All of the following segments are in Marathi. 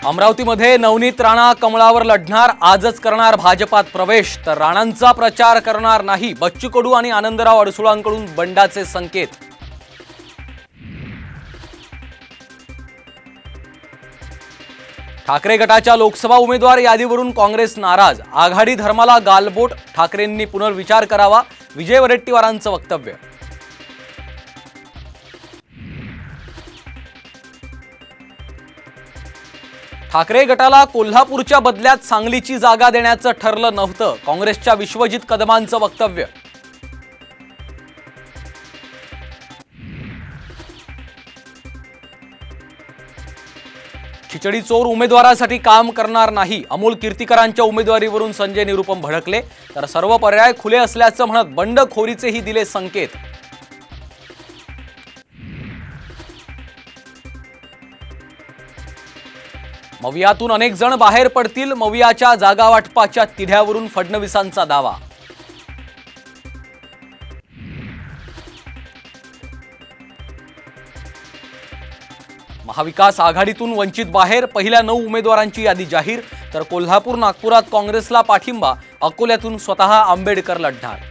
अमरावतीमध्ये नवनीत राणा कमळावर लढणार, आजच करणार भाजपात प्रवेश, तर राणांचा प्रचार करणार नाही, बच्चू कडू आणि आनंदराव अडसुळांकडून बंडाचे संकेत। ठाकरे गटाच्या लोकसभा उमेदवार यादीवरून काँग्रेस नाराज, आघाडी धर्माला गालबोट, ठाकरेंनी पुनर्विचार करावा, विजय वडेट्टीवारांचं वक्तव्य। ठाकरे गटाला कोल्हापूरच्या बदल्यात सांगलीची जागा देण्याचं ठरलं नव्हतं, काँग्रेसच्या विश्वजित कदमांचं वक्तव्य। खिचडी चोर उमेदवारासाठी काम करणार नाही, अमोल कीर्तिकरांच्या उमेदवारीवरून संजय निरुपम भडकले, तर सर्व पर्याय खुले असल्याचं म्हणत बंडखोरीचेही दिले संकेत। मवियातून अनेक जण बाहेर पडतील, मवियाच्या जागा वाटपाच्या तिढ्यावरून फडणवीसांचा दावा। महाविकास आघाडीतून वंचित बाहेर, पहिल्या 9 उमेदवारांची यादी जाहीर, तर कोल्हापूर नागपुरात काँग्रेसला पाठिंबा, अकोल्यातून स्वतः आंबेडकर लढणार।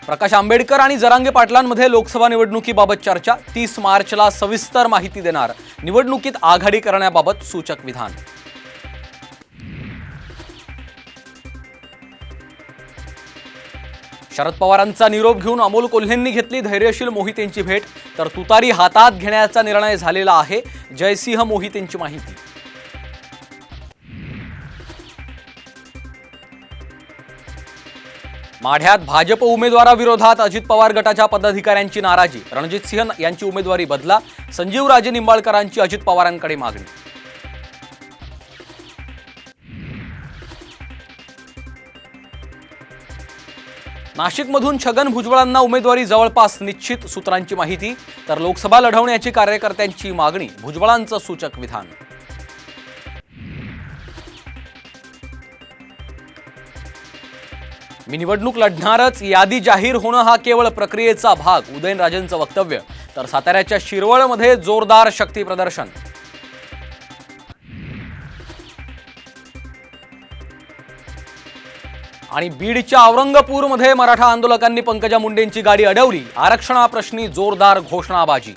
प्रकाश आंबेडकर आणि जरांगे पाटलांमध्ये लोकसभा निवडणुकीबाबत चर्चा, 30 मार्चला सविस्तर माहिती देणार, निवडणुकीत आघाडी करण्याबाबत सूचक विधान। शरद पवारांचा निरोप घेऊन अमोल कोल्हेंनी घेतली धैर्यशील मोहितेंची भेट, तर तुतारी हातात घेण्याचा निर्णय झालेला आहे, जयसिंह मोहितेंची माहिती। माढ्यात भाजप उमेदवाराविरोधात अजित पवार गटाच्या पदाधिकाऱ्यांची नाराजी, रणजितसिंह यांची उमेदवारी बदला, संजीवराजे निंबाळकरांची अजित पवारांकडे मागणी। नाशिकमधून छगन भुजबळांना उमेदवारी जवळपास निश्चित, सूत्रांची माहिती, तर लोकसभा लढवण्याची कार्यकर्त्यांची मागणी, भुजबळांचं सूचक विधान। मी निवडणूक लढणारच, यादी जाहीर होणं हा केवळ प्रक्रियेचा भाग, उदयनराजेंचं वक्तव्य, तर साताऱ्याच्या शिरवळमध्ये जोरदार शक्ती प्रदर्शन। आणि बीडच्या औरंगपूरमध्ये मराठा आंदोलकांनी पंकजा मुंडेंची गाडी अडवली, आरक्षणाप्रश्नी जोरदार घोषणाबाजी।